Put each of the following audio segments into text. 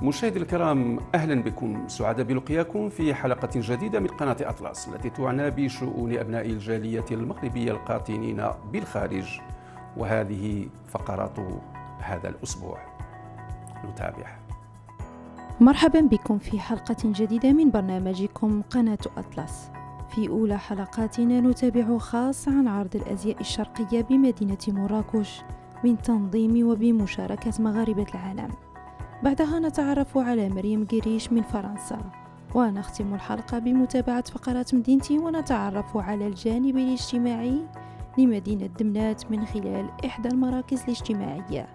مشاهدي الكرام، أهلا بكم، سعداء بلقياكم في حلقة جديدة من قناة أطلس التي تعنى بشؤون أبناء الجالية المغربية القاطنين بالخارج، وهذه فقرات هذا الأسبوع. نتابع. مرحبا بكم في حلقة جديدة من برنامجكم قناة أطلس. في أولى حلقاتنا نتابع خاص عن عرض الأزياء الشرقية بمدينة مراكش من تنظيم وبمشاركة مغاربة العالم. بعدها نتعرف على مريم قريش من فرنسا، ونختم الحلقة بمتابعة فقرات مدينتي ونتعرف على الجانب الاجتماعي لمدينة دمنات من خلال إحدى المراكز الاجتماعية.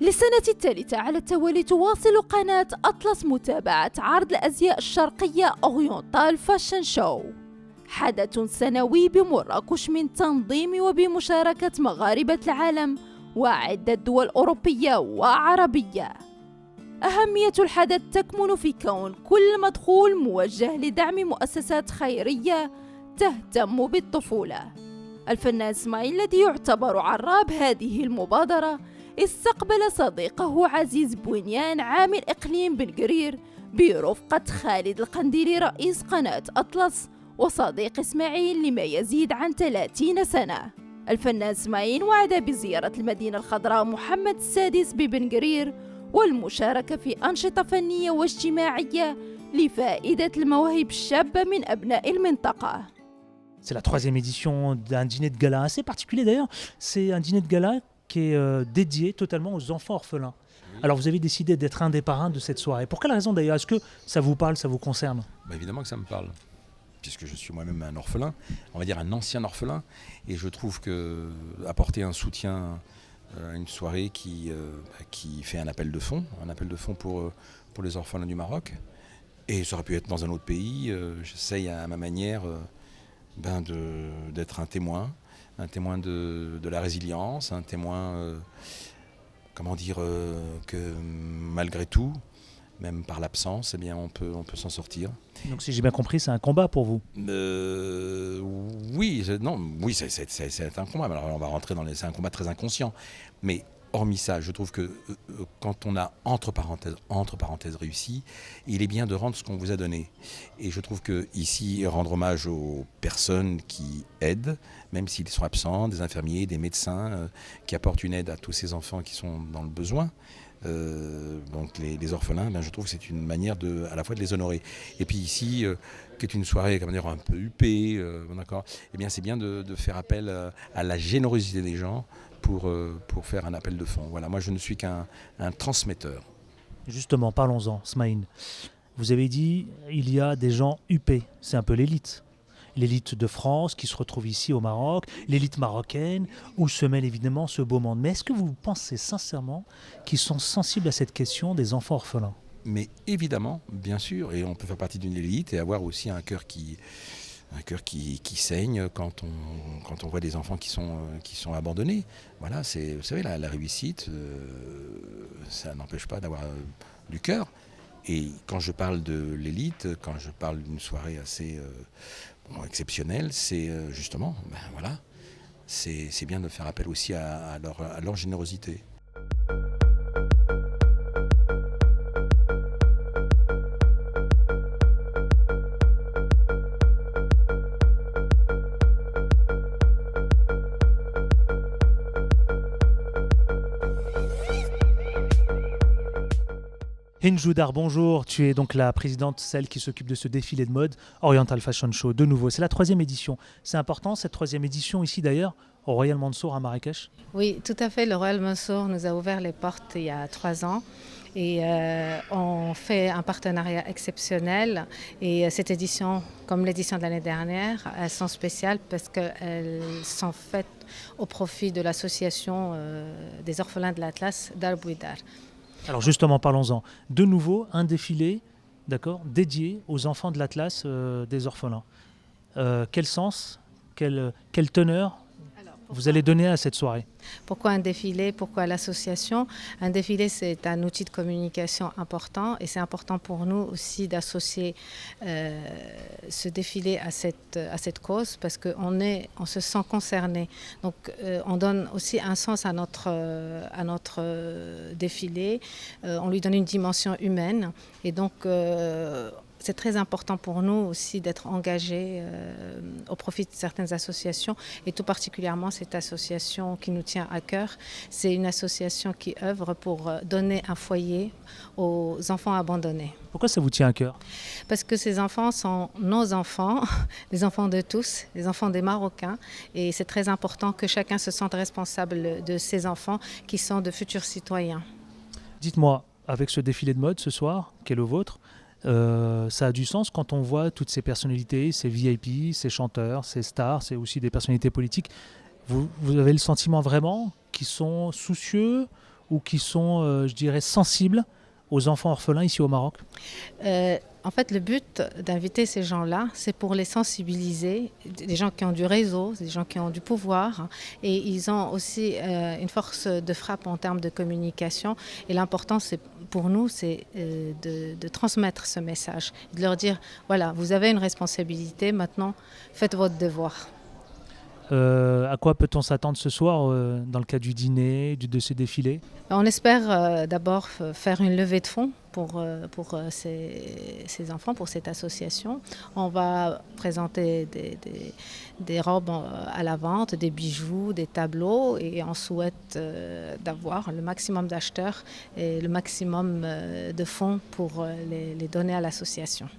للسنة الثالثة على التوالي تواصل قناة أطلس متابعة عرض الأزياء الشرقية أورينتال فاشن شو، حدث سنوي بمراكش من تنظيم وبمشاركة مغاربة العالم وعدة دول أوروبية وعربية. أهمية الحدث تكمن في كون كل مدخول موجه لدعم مؤسسات خيرية تهتم بالطفولة. الفنان اسماعيل الذي يعتبر عراب هذه المبادرة استقبل صديقه عزيز بوينيان عامل إقليم بن قرير برفقة خالد القنديلي رئيس قناة أطلس وصديق إسماعيل لما يزيد عن 30 سنة. الفنان اسماعيل وعد بزيارة المدينة الخضراء محمد السادس ببن قرير والمشاركة في أنشطة فنية واجتماعية لفائدة المواهب الشابة من أبناء المنطقة. C'est la troisième édition d'un dîner de gala assez particulier d'ailleurs. C'est un dîner de gala qui est dédié totalement aux enfants orphelins. Alors vous avez décidé d'être un des parrains de cette soirée. Pour quelle raison d'ailleurs? Est-ce que ça vous parle, ça vous concerne? Évidemment que ça me parle, puisque je suis moi-même un orphelin, on va dire un ancien orphelin, et je trouve que apporter un soutien à une soirée qui fait un appel de fonds pour les orphelins du Maroc, et ça aurait pu être dans un autre pays, j'essaye à ma manière d'être un témoin de la résilience, un témoin, que malgré tout, même par l'absence, on peut s'en sortir. Donc si j'ai bien compris, c'est un combat pour vous. Oui, c'est un combat. Alors on va rentrer c'est un combat très inconscient. Mais hormis ça, je trouve que quand on a entre parenthèses réussi, il est bien de rendre ce qu'on vous a donné. Et je trouve que ici, rendre hommage aux personnes qui aident, même s'ils sont absents, des infirmiers, des médecins, qui apportent une aide à tous ces enfants qui sont dans le besoin. Donc les orphelins, je trouve que c'est une manière à la fois de les honorer. Et puis ici, qui est une soirée un peu huppée, d'accord, c'est bien de faire appel à la générosité des gens pour faire un appel de fonds. Voilà, moi je ne suis qu'un transmetteur. Justement, parlons-en, Smaïn. Vous avez dit, il y a des gens huppés, c'est un peu l'élite. L'élite de France qui se retrouve ici au Maroc, l'élite marocaine, où se mêle évidemment ce beau monde. Mais est-ce que vous pensez sincèrement qu'ils sont sensibles à cette question des enfants orphelins? Mais évidemment, bien sûr, et on peut faire partie d'une élite et avoir aussi un cœur qui saigne quand on voit des enfants qui sont abandonnés. Voilà, vous savez, la réussite, ça n'empêche pas d'avoir du cœur. Et quand je parle de l'élite, quand je parle d'une soirée assez exceptionnelle, c'est justement, voilà, c'est bien de faire appel aussi à leur générosité. Hinjoudar, bonjour, tu es donc la présidente, celle qui s'occupe de ce défilé de mode Oriental Fashion Show, de nouveau. C'est la troisième édition. C'est important cette troisième édition ici d'ailleurs, au Royal Mansour à Marrakech? Oui, tout à fait. Le Royal Mansour nous a ouvert les portes il y a 3 ans. Et on fait un partenariat exceptionnel. Et cette édition, comme l'édition de l'année dernière, elles sont spéciales parce qu'elles sont faites au profit de l'association des orphelins de l'Atlas d'Al-Bouidar. Alors justement, parlons-en. De nouveau, un défilé, d'accord, dédié aux enfants de l'Atlas des orphelins. Quel sens, quelle teneur? vous allez donner à cette soirée? Pourquoi un défilé? Pourquoi l'association? Un défilé, c'est un outil de communication important et c'est important pour nous aussi d'associer ce défilé à cette cause parce on se sent concerné. Donc on donne aussi un sens à notre défilé, on lui donne une dimension humaine et donc c'est très important pour nous aussi d'être engagés au profit de certaines associations et tout particulièrement cette association qui nous tient à cœur. C'est une association qui œuvre pour donner un foyer aux enfants abandonnés. Pourquoi ça vous tient à cœur? Parce que ces enfants sont nos enfants, les enfants de tous, les enfants des Marocains et c'est très important que chacun se sente responsable de ces enfants qui sont de futurs citoyens. Dites-moi, avec ce défilé de mode ce soir, qui est le vôtre, ça a du sens quand on voit toutes ces personnalités, ces VIP, ces chanteurs, ces stars, c'est aussi des personnalités politiques. Vous avez le sentiment vraiment qu'ils sont soucieux ou qu'ils sont, je dirais, sensibles aux enfants orphelins ici au Maroc? En fait, le but d'inviter ces gens-là, c'est pour les sensibiliser, des gens qui ont du réseau, des gens qui ont du pouvoir, et ils ont aussi une force de frappe en termes de communication. Et l'important, pour nous, c'est de transmettre ce message, de leur dire, voilà, vous avez une responsabilité, maintenant, faites votre devoir. À quoi peut-on s'attendre ce soir dans le cadre du dîner, de ce défilé? On espère d'abord faire une levée de fonds pour ces enfants, pour cette association. On va présenter des robes à la vente, des bijoux, des tableaux et on souhaite d'avoir le maximum d'acheteurs et le maximum de fonds pour les donner à l'association.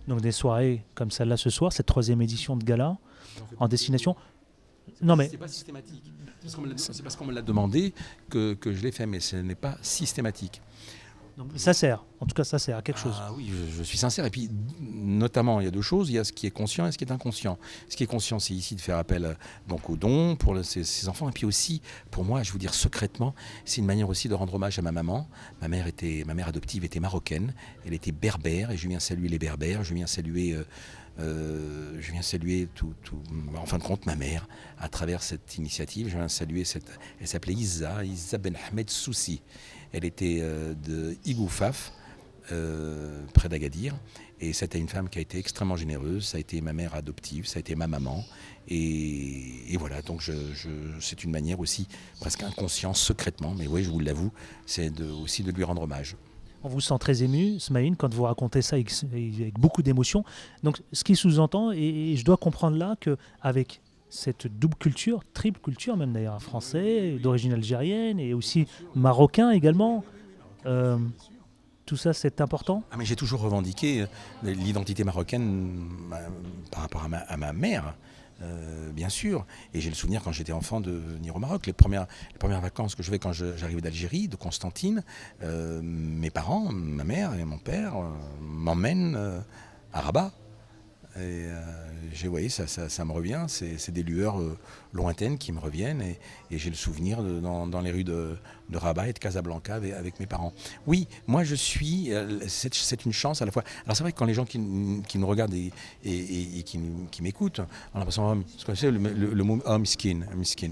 Donc des soirées comme celle-là ce soir, cette 3e édition de gala en destination. Non mais c'est pas systématique. C'est parce qu'on me l'a demandé que je l'ai fait, mais ce n'est pas systématique. donc, ça sert, en tout cas ça sert à quelque chose. Ah oui, je suis sincère. Et puis, notamment, il y a deux choses. Il y a ce qui est conscient et ce qui est inconscient. Ce qui est conscient, c'est ici de faire appel donc, aux dons pour ces enfants. Et puis aussi, pour moi, je vais vous dire secrètement, c'est une manière aussi de rendre hommage à ma maman. Ma mère adoptive était marocaine. Elle était berbère. Et je viens saluer les berbères. Je viens saluer en fin de compte, ma mère, à travers cette initiative. Je viens saluer elle s'appelait Isa Ben Ahmed Soussi. Elle était de Igoufaf, près d'Agadir. Et c'était une femme qui a été extrêmement généreuse. Ça a été ma mère adoptive, ça a été ma maman. Et voilà, donc c'est une manière aussi, presque inconsciente, secrètement, mais oui, je vous l'avoue, c'est aussi de lui rendre hommage. On vous sent très ému, Smaïn, quand vous racontez ça avec beaucoup d'émotion. Donc, ce qui sous-entend, et je dois comprendre là qu'avec cette double culture, triple culture même d'ailleurs, français, d'origine algérienne et aussi marocain également, tout ça c'est important? Ah, mais j'ai toujours revendiqué l'identité marocaine par rapport à ma mère. Bien sûr, et j'ai le souvenir quand j'étais enfant de venir au Maroc, les premières vacances que je fais quand j'arrivais d'Algérie, de Constantine, mes parents, ma mère et mon père m'emmènent à Rabat. Et vous voyez, ça me revient, c'est des lueurs lointaines qui me reviennent et j'ai le souvenir dans les rues de Rabat et de Casablanca avec mes parents. Oui, moi je suis, c'est une chance à la fois. Alors c'est vrai que quand les gens qui nous regardent et qui m'écoutent, on a l'impression, ce qu'on sait, le mot miskin.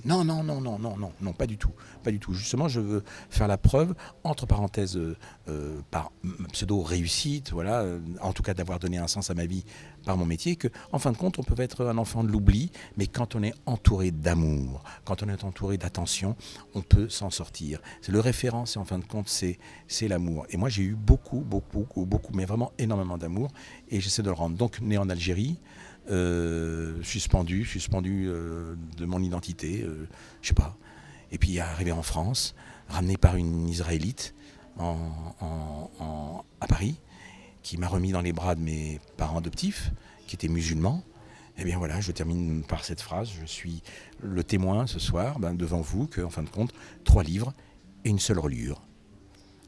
Non, pas du tout. Pas du tout. Justement, je veux faire la preuve, entre parenthèses, par pseudo-réussite, voilà, en tout cas d'avoir donné un sens à ma vie par mon métier, qu'en fin de compte, on peut être un enfant de l'oubli, mais quand on est entouré d'amour, quand on est entouré d'attention, on peut s'en sortir. C'est le référent, c'est en fin de compte, c'est l'amour. Et moi, j'ai eu beaucoup, mais vraiment énormément d'amour, et j'essaie de le rendre. Donc, né en Algérie, suspendu de mon identité, je sais pas. Et puis, arrivé en France, ramené par une Israélite à Paris, qui m'a remis dans les bras de mes parents adoptifs, qui étaient musulmans. Eh bien voilà, je termine par cette phrase. Je suis le témoin ce soir, devant vous, qu'en fin de compte, 3 livres et une seule reliure.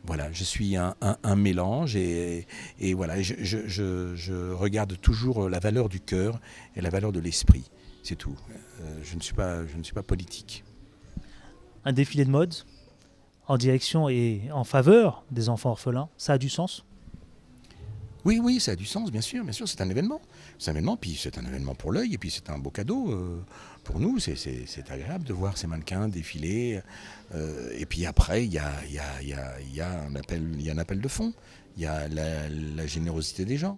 Voilà, je suis un mélange et voilà, je regarde toujours la valeur du cœur et la valeur de l'esprit, c'est tout. Je ne suis pas politique. Un défilé de mode en direction et en faveur des enfants orphelins, ça a du sens? Oui, ça a du sens, bien sûr, c'est un événement. C'est un événement, puis c'est un événement pour l'œil, et puis c'est un beau cadeau pour nous. C'est agréable de voir ces mannequins défiler. Et puis après, il y a un appel de fond. Il y a la générosité des gens.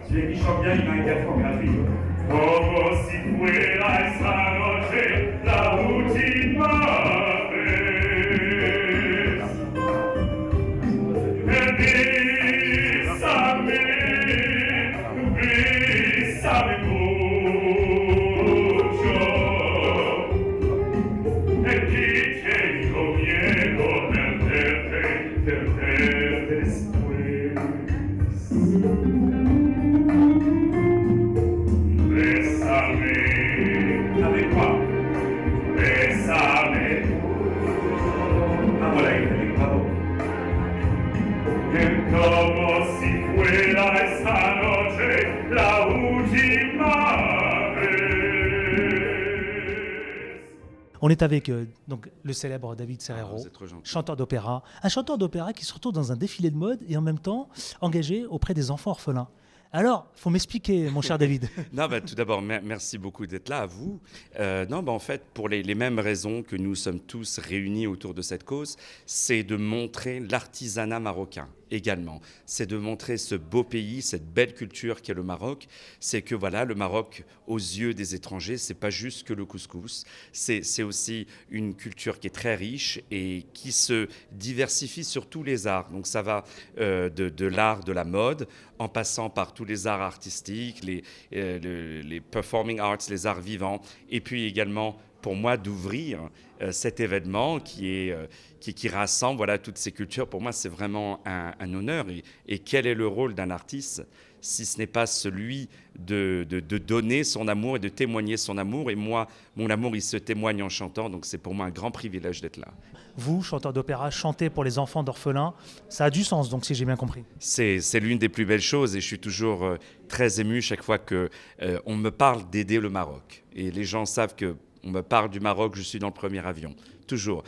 Si chante bien, il m'a un café gratuit. Como si fuera esa noche la última vez. Bésame mucho. E que tengo miedo perderte después. Avec quoi? Bésame. Ah voilà, il fait bravo. Como si fuera esta noche la última vez. On est avec donc, le célèbre David Serrero, Vous êtes trop gentil. chanteur d'opéra. Un chanteur d'opéra qui se retrouve dans un défilé de mode et en même temps engagé auprès des enfants orphelins. Alors, il faut m'expliquer, mon cher David. Non, tout d'abord, merci beaucoup d'être là, à vous. En fait, pour les mêmes raisons que nous sommes tous réunis autour de cette cause, c'est de montrer l'artisanat marocain également. C'est de montrer ce beau pays, cette belle culture qu'est le Maroc. C'est que voilà, le Maroc, aux yeux des étrangers, c'est pas juste que le couscous. C'est aussi une culture qui est très riche et qui se diversifie sur tous les arts. Donc ça va de l'art de la mode, en passant par tous les arts artistiques, les performing arts, les arts vivants, et puis également pour moi d'ouvrir cet événement qui rassemble voilà, toutes ces cultures. Pour moi, c'est vraiment un honneur. Et quel est le rôle d'un artiste si ce n'est pas celui de donner son amour et de témoigner son amour. Et moi, mon amour, il se témoigne en chantant. Donc c'est pour moi un grand privilège d'être là. Vous, chanteur d'opéra, chantez pour les enfants d'orphelins. Ça a du sens, donc, si j'ai bien compris. C'est l'une des plus belles choses et je suis toujours très ému chaque fois qu'on me parle d'aider le Maroc. Et les gens savent que on me parle du Maroc, je suis dans le premier avion, toujours.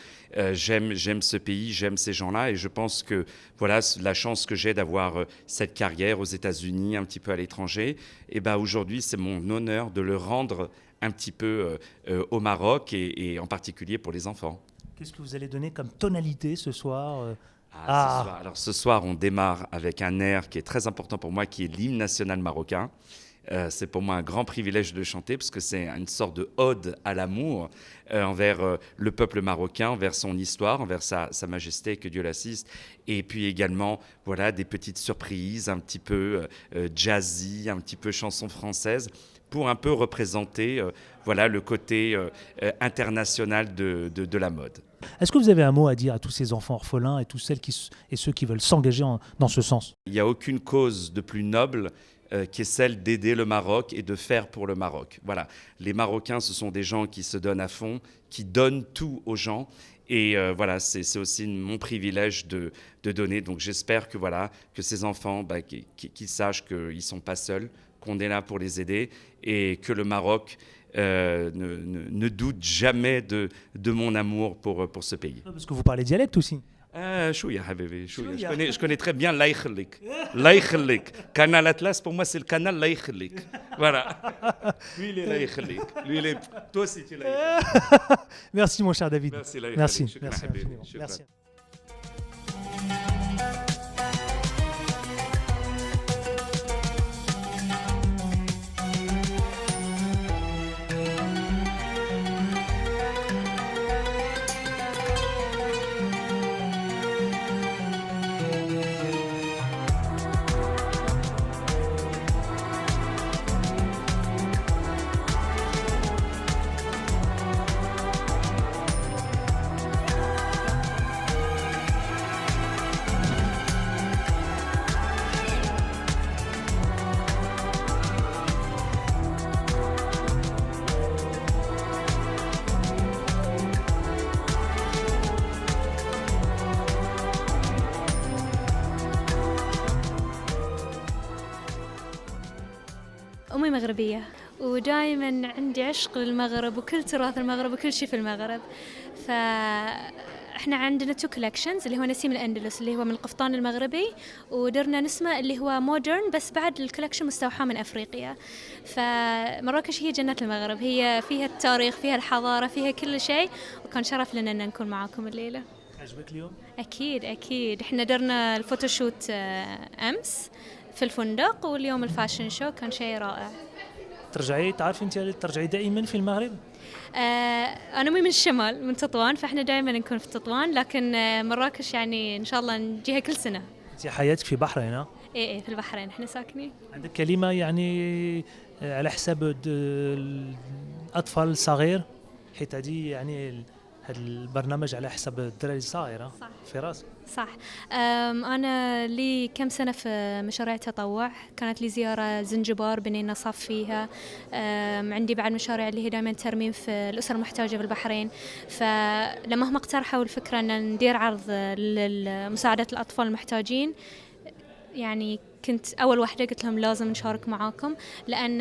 J'aime ce pays, j'aime ces gens-là et je pense que voilà la chance que j'ai d'avoir cette carrière aux États-Unis, un petit peu à l'étranger. Et aujourd'hui, c'est mon honneur de le rendre un petit peu au Maroc et en particulier pour les enfants. Qu'est-ce que vous allez donner comme tonalité ce soir Ce soir, on démarre avec un air qui est très important pour moi, qui est l'hymne national marocain. C'est pour moi un grand privilège de le chanter parce que c'est une sorte de ode à l'amour envers le peuple marocain, envers son histoire, envers sa majesté, que Dieu l'assiste. Et puis également, voilà, des petites surprises un petit peu jazzy, un petit peu chanson française pour un peu représenter voilà, le côté international de la mode. Est-ce que vous avez un mot à dire à tous ces enfants orphelins et tous ceux qui veulent s'engager dans ce sens? Il n'y a aucune cause de plus noble qui est celle d'aider le Maroc et de faire pour le Maroc. Voilà, les Marocains, ce sont des gens qui se donnent à fond, qui donnent tout aux gens. Et voilà, c'est aussi mon privilège de donner. Donc j'espère que, voilà, que ces enfants, qu'ils sachent qu'ils ne sont pas seuls, qu'on est là pour les aider et que le Maroc ne doute jamais de mon amour pour ce pays. Parce que vous parlez dialecte aussi. شوية حبيبي شوية je connais très bien الله يخليك الله يخليك canal Atlas pour moi c'est le canal الله يخليك voilà lui il est الله يخليك lui il est toi aussi tu l'as Merci mon cher David. merci infiniment. Merci. أمي مغربية ودائما عندي عشق للمغرب وكل تراث المغرب وكل شيء في المغرب. فإحنا عندنا 2 collections اللي هو نسيم الأندلس اللي هو من القفطان المغربي، ودرنا نسمة اللي هو مودرن بس بعد الكولكشن مستوحى من أفريقيا. فمراكش هي جنة المغرب، هي فيها التاريخ، فيها الحضارة، فيها كل شيء، وكان شرف لنا أن نكون معاكم الليلة. عجبك اليوم؟ أكيد إحنا درنا الفوتوشوت أمس في الفندق، واليوم الفاشن شو كان شيء رائع. تعرفي أنت ترجعي دائما في المغرب؟ أنا من الشمال من تطوان، فإحنا دائما نكون في تطوان، لكن مراكش يعني إن شاء الله نجيها كل سنة. أنت حياتك في بحرين ها؟ إيه في البحرين إحنا ساكنين. عندك كلمة يعني على حساب الأطفال الصغير، حيت هذه يعني هذا البرنامج على حساب الدراري الصغير في راسك. صح. أنا لي كم سنة في مشاريع تطوع، كانت لي زيارة زنجبار بنينا صف فيها. عندي بعد مشاريع اللي هي دائما ترميم في الأسر المحتاجة بالبحرين. فلما هم اقترحوا الفكرة أن ندير عرض لمساعدة الأطفال المحتاجين، يعني كنت أول واحدة قلت لهم لازم نشارك معاكم، لأن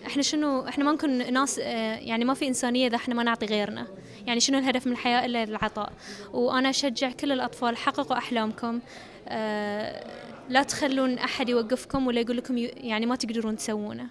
احنا ما نكون ناس، يعني ما في إنسانية إذا احنا ما نعطي غيرنا. يعني شنو الهدف من الحياة إلا العطاء. وأنا أشجع كل الأطفال حققوا أحلامكم، لا تخلون أحد يوقفكم ولا يقول لكم يعني ما تقدرون تسوونه.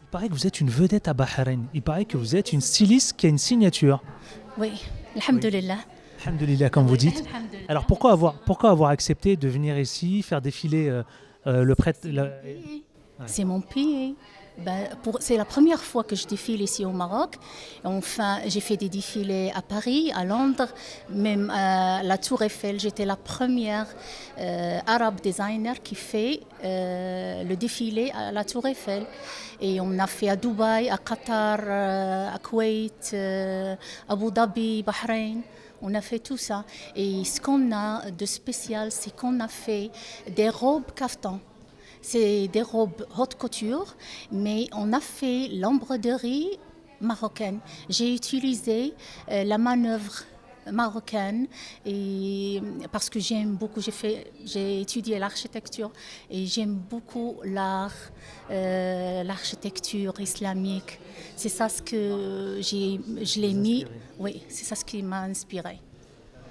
Il paraît que vous êtes une vedette à Bahreïn. Il paraît que vous êtes une styliste qui a une signature. Oui, alhamdoulilah. Alhamdoulilah, comme vous dites. Alors pourquoi avoir accepté de venir ici, faire défiler le prêtre C'est mon pays. C'est la première fois que je défile ici au Maroc. Enfin, j'ai fait des défilés à Paris, à Londres, même à la Tour Eiffel. J'étais la première arabe designer qui fait le défilé à la Tour Eiffel. Et on a fait à Dubaï, à Qatar, à Koweït, Abu Dhabi, Bahreïn. On a fait tout ça. Et ce qu'on a de spécial, c'est qu'on a fait des robes kaftan. C'est des robes haute couture, mais on a fait l'embroderie marocaine. J'ai utilisé la manœuvre marocaine et parce que j'aime beaucoup, j'ai étudié l'architecture et j'aime beaucoup l'art, l'architecture islamique. C'est ça ce que je l'ai mis. Oui, c'est ça ce qui m'a inspiré.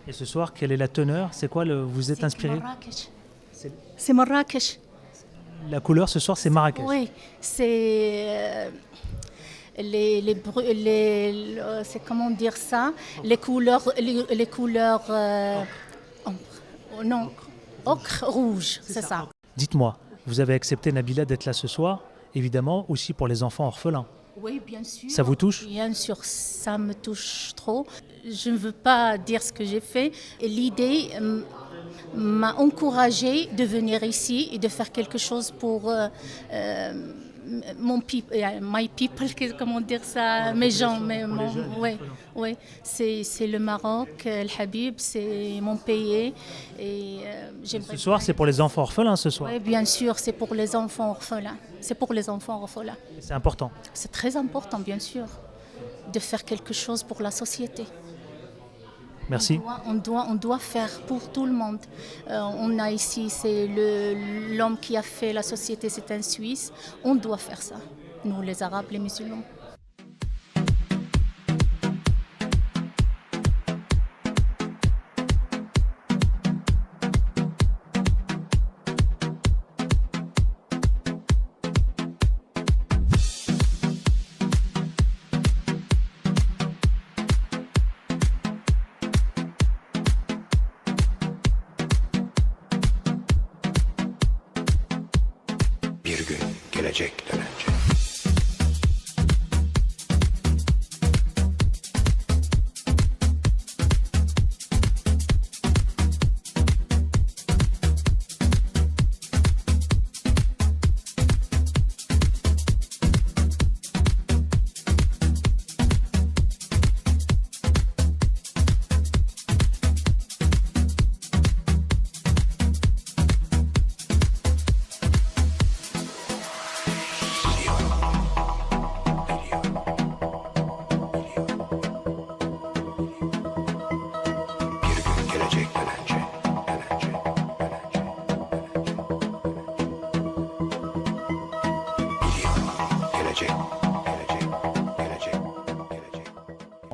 Et ce soir, quelle est la teneur? C'est quoi vous êtes inspiré? C'est Marrakech. La couleur ce soir, c'est Marrakech. Oui, c'est c'est comment dire ça? Les couleurs non, ocre rouge, c'est ça. Dites-moi, vous avez accepté, Nabila, d'être là ce soir, évidemment aussi pour les enfants orphelins. Oui, bien sûr. Ça vous touche? Bien sûr, ça me touche trop. Je ne veux pas dire ce que j'ai fait. L'idée m'a encouragée de venir ici et de faire quelque chose pour my people, comment dire ça, mes gens, ouais, c'est le Maroc, El Habib, c'est mon pays. Et ce soir, c'est pour les enfants orphelins ce soir. Oui, bien sûr, c'est pour les enfants orphelins. C'est pour les enfants orphelins. C'est important. C'est très important, bien sûr, de faire quelque chose pour la société. Merci. On doit faire pour tout le monde. On a ici, c'est l'homme qui a fait la société, c'est un Suisse. On doit faire ça, nous les Arabes, les musulmans.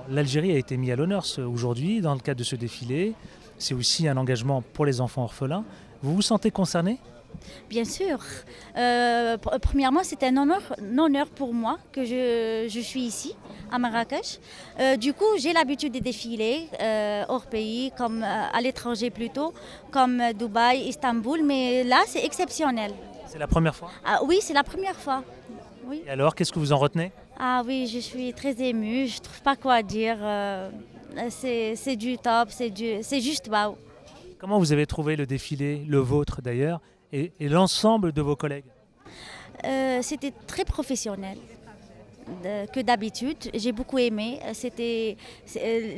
l'Algérie a été mise à l'honneur aujourd'hui dans le cadre de ce défilé. C'est aussi un engagement pour les enfants orphelins. Vous vous sentez concerné? Bien sûr. Premièrement, c'est un honneur pour moi que je suis ici, à Marrakech. Du coup, j'ai l'habitude de défiler hors pays, comme à l'étranger plutôt, comme Dubaï, Istanbul. Mais là, c'est exceptionnel. C'est la première fois? Ah, oui, c'est la première fois. Oui. Et alors, qu'est-ce que vous en retenez? Ah oui, je suis très émue. Je ne trouve pas quoi dire. C'est du top, c'est juste waouh. Comment vous avez trouvé le défilé, le vôtre d'ailleurs, et l'ensemble de vos collègues? C'était très professionnel que d'habitude. J'ai beaucoup aimé.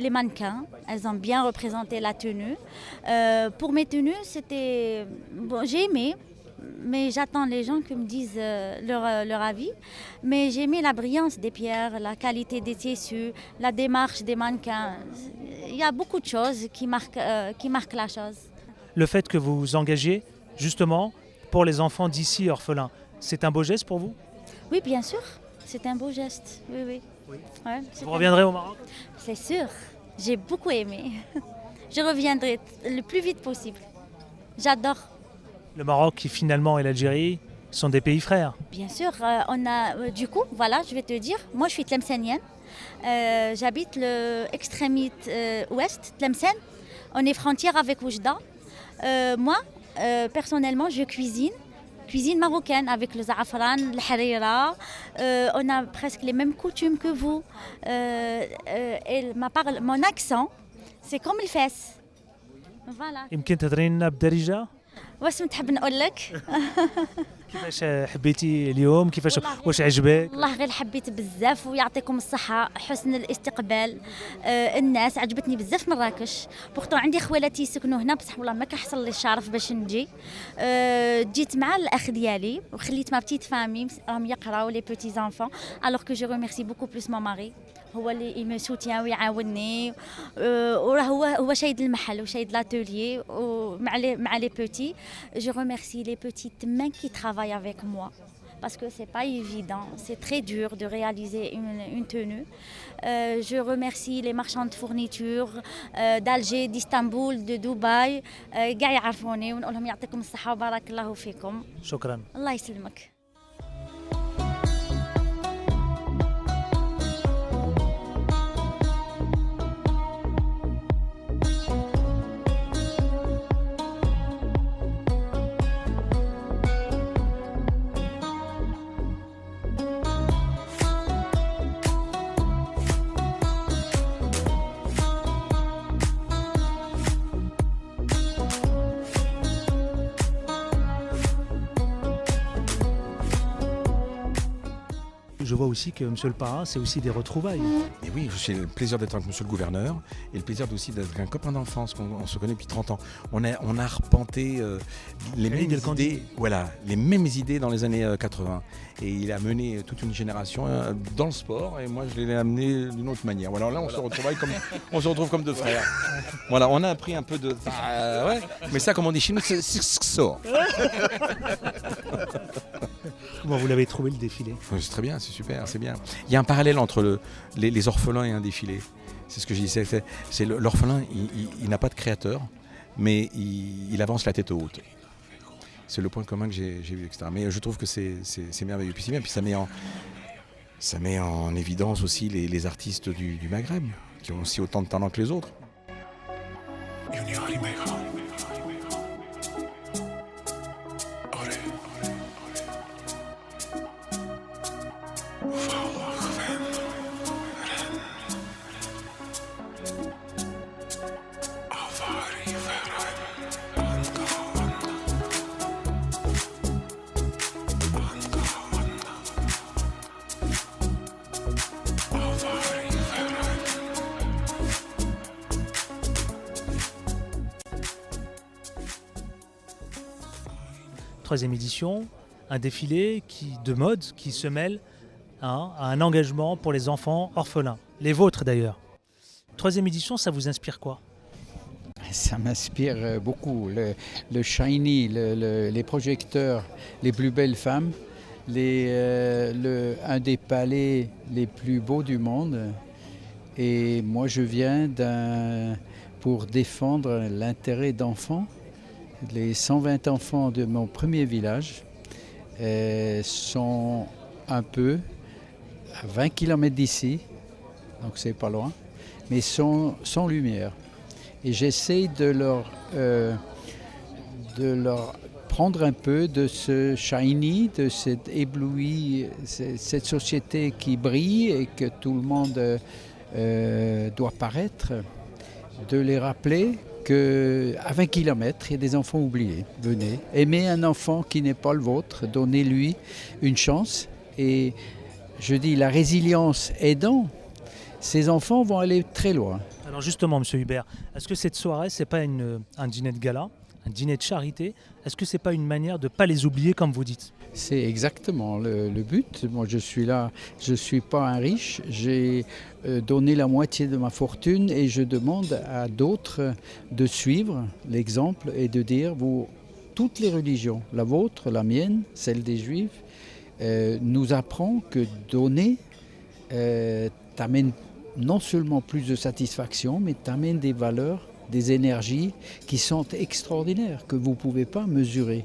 Les mannequins, elles ont bien représenté la tenue. Pour mes tenues, j'ai aimé, mais j'attends les gens qui me disent leur avis. Mais j'ai aimé la brillance des pierres, la qualité des tissus, la démarche des mannequins. Il y a beaucoup de choses qui marquent la chose. Le fait que vous vous engagiez justement pour les enfants d'ici orphelins, c'est un beau geste pour vous? Oui, bien sûr. C'est un beau geste. Oui. Ouais, vous reviendrez au Maroc? C'est sûr. J'ai beaucoup aimé. Je reviendrai le plus vite possible. J'adore. Le Maroc qui finalement et l'Algérie sont des pays frères. Bien sûr. Du coup, voilà, je vais te dire. Moi, je suis tlemcenienne. J'habite l'extrémité ouest, Tlemcen. On est frontière avec Oujda. Moi, personnellement, je cuisine marocaine avec le za'afran, le harira. On a presque les mêmes coutumes que vous. Et mon accent, c'est comme le fès. Voilà. يمكن تهضرين بالدارجة؟ واش نحب نقول لك؟ كيفاش حبيتي اليوم؟ كيفاش واش عجبك؟ والله غير حبيت بزاف ويعطيكم الصحة، حسن الاستقبال، الناس عجبتني بزاف مراكش، بورتو عندي خوالاتي يسكنوا هنا بصح والله ما كحصل لي الشرف باش نجي. جيت مع الأخ ديالي وخليت ما بتيت فامي راهم يقراو لي بوتي زانفون، alors que je remercie beaucoup plus mon mari. هو اللي me soutient ويعاونني، وراه هو شايد المحل وشايد l'atelier مع les petits. Je remercie les petites mains qui travaillent avec moi parce que c'est pas évident, c'est très dur de réaliser une tenue. Je remercie les marchands de fournitures d'Alger, d'Istanbul, de Dubaï. كاع يعرفوني ونقول لهم يعطيكم الصحة وبارك الله فيكم. شكرا. الله يسلمك. Je vois aussi que Monsieur le Parrain, c'est aussi des retrouvailles. Et oui, j'ai le plaisir d'être avec Monsieur le Gouverneur et le plaisir aussi d'être un copain d'enfance qu'on se connaît depuis 30 ans. On a arpenté les mêmes idées, voilà, les mêmes idées dans les années 80. Et il a mené toute une génération dans le sport et moi je l'ai amené d'une autre manière. Voilà, là on se retrouve comme deux frères. Voilà, on a appris un peu de... ouais, mais ça, comme on dit chez nous, c'est ça. Comment vous l'avez trouvé le défilé? C'est très bien, c'est super, c'est bien. Il y a un parallèle entre les orphelins et un défilé. C'est ce que je disais. C'est l'orphelin, il n'a pas de créateur, mais il avance la tête haute. C'est le point commun que j'ai vu, etc. Mais je trouve que c'est merveilleux. Puis c'est bien, puis ça met en évidence aussi les artistes du Maghreb, qui ont aussi autant de talent que les autres. Troisième édition, un défilé de mode qui se mêle à un engagement pour les enfants orphelins, les vôtres d'ailleurs. Troisième édition, ça vous inspire quoi? Ça m'inspire beaucoup. Le shiny, les projecteurs, les plus belles femmes, un des palais les plus beaux du monde Et moi, je viens pour défendre l'intérêt d'enfants. Les 120 enfants de mon premier village sont un peu à 20 km d'ici, donc c'est pas loin, mais sans lumière. Et j'essaie de leur prendre un peu de ce shiny, de cet ébloui, cette société qui brille et que tout le monde doit paraître, de les rappeler qu'à 20 km, il y a des enfants oubliés. Venez, aimez un enfant qui n'est pas le vôtre, donnez-lui une chance. Et je dis, la résilience aidant, ces enfants vont aller très loin. Alors justement, M. Hubert, est-ce que cette soirée, c'est pas un dîner de gala, un dîner de charité? Est-ce que c'est pas une manière de ne pas les oublier, comme vous dites? C'est exactement le but. Moi, je suis là, je ne suis pas un riche. J'ai donné la moitié de ma fortune et je demande à d'autres de suivre l'exemple et de dire, vous, toutes les religions, la vôtre, la mienne, celle des Juifs, nous apprend que donner t'amène non seulement plus de satisfaction, mais t'amène des valeurs, des énergies qui sont extraordinaires, que vous ne pouvez pas mesurer.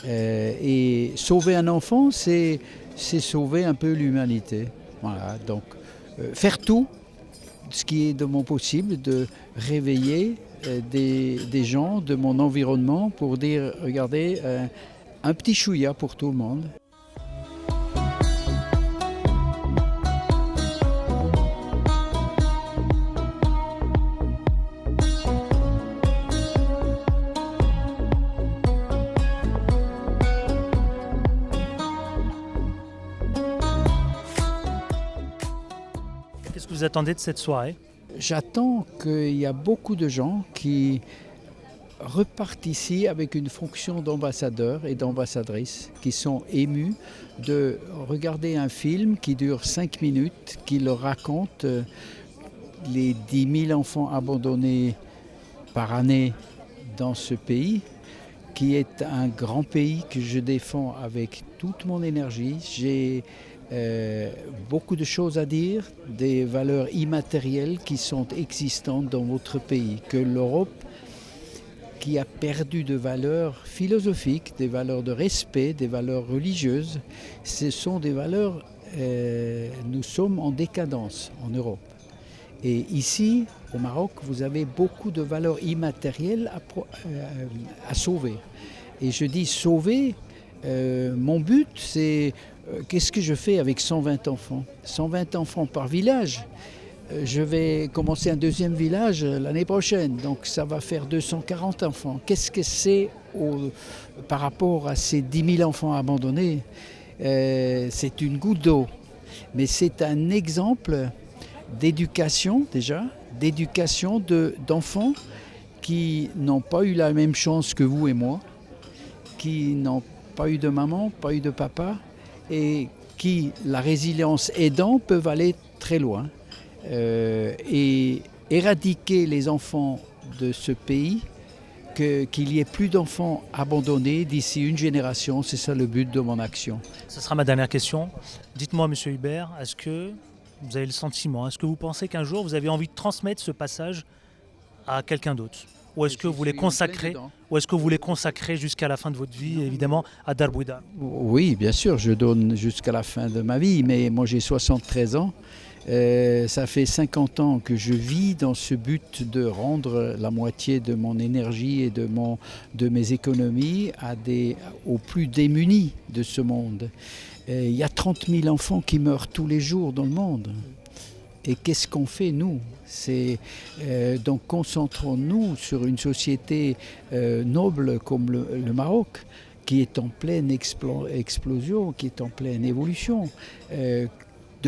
Et sauver un enfant, c'est sauver un peu l'humanité. Voilà, donc faire tout ce qui est de mon possible, de réveiller des gens de mon environnement pour dire, regardez, un petit chouïa pour tout le monde. Qu'est-ce que vous attendez de cette soirée? J'attends qu'il y a beaucoup de gens qui repartent ici avec une fonction d'ambassadeur et d'ambassadrice, qui sont émus de regarder un film qui dure 5 minutes, qui leur raconte les 10 000 enfants abandonnés par année dans ce pays, qui est un grand pays que je défends avec toute mon énergie. J'ai beaucoup de choses à dire, des valeurs immatérielles qui sont existantes dans votre pays, que l'Europe, qui a perdu de valeurs philosophiques, des valeurs de respect, des valeurs religieuses, ce sont des valeurs, nous sommes en décadence en Europe. Et ici, au Maroc, vous avez beaucoup de valeurs immatérielles à sauver. Et je dis sauver, mon but c'est qu'est-ce que je fais avec 120 enfants? 120 enfants par village. Je vais commencer un deuxième village l'année prochaine, donc ça va faire 240 enfants. Qu'est-ce que c'est par rapport à ces 10 000 enfants abandonnés? C'est une goutte d'eau, mais c'est un exemple d'éducation déjà, d'éducation d'enfants qui n'ont pas eu la même chance que vous et moi, qui n'ont pas eu de maman, pas eu de papa, et qui, la résilience aidant, peuvent aller très loin. Et éradiquer les enfants de ce pays, qu'il y ait plus d'enfants abandonnés d'ici une génération, c'est ça le but de mon action. Ce sera ma dernière question. Dites-moi, Monsieur Hubert, est-ce que vous avez le sentiment, est-ce que vous pensez qu'un jour vous avez envie de transmettre ce passage à quelqu'un d'autre? Ou est-ce que vous voulez consacrer jusqu'à la fin de votre vie, évidemment, à Dar Bouida? Oui, bien sûr, je donne jusqu'à la fin de ma vie, mais moi j'ai 73 ans. Ça fait 50 ans que je vis dans ce but de rendre la moitié de mon énergie et de mes économies aux plus démunis de ce monde. Il y a 30 000 enfants qui meurent tous les jours dans le monde. Et qu'est-ce qu'on fait, nous? Donc concentrons-nous sur une société noble comme le Maroc, qui est en pleine explosion, qui est en pleine évolution. De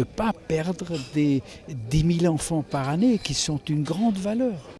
ne pas perdre des 10 000 enfants par année, qui sont une grande valeur.